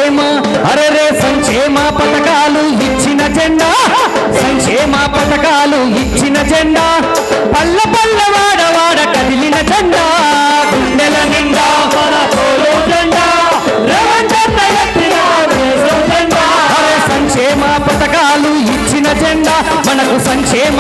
సంక్షేమ అరరే సంక్షేమ పథకాలు ఇచ్చిన జెండా, సంక్షేమ పథకాలు ఇచ్చిన జెండా, పల్ల పల్ల వాడ వాడ కదిలిన జెండా, గుండెల నిండా మన తోలు జెండా, రేవంతన్న ఎత్తిన దేశం జెండా. అరే సంక్షేమ పథకాలు ఇచ్చిన జెండా, మనకు సంక్షేమ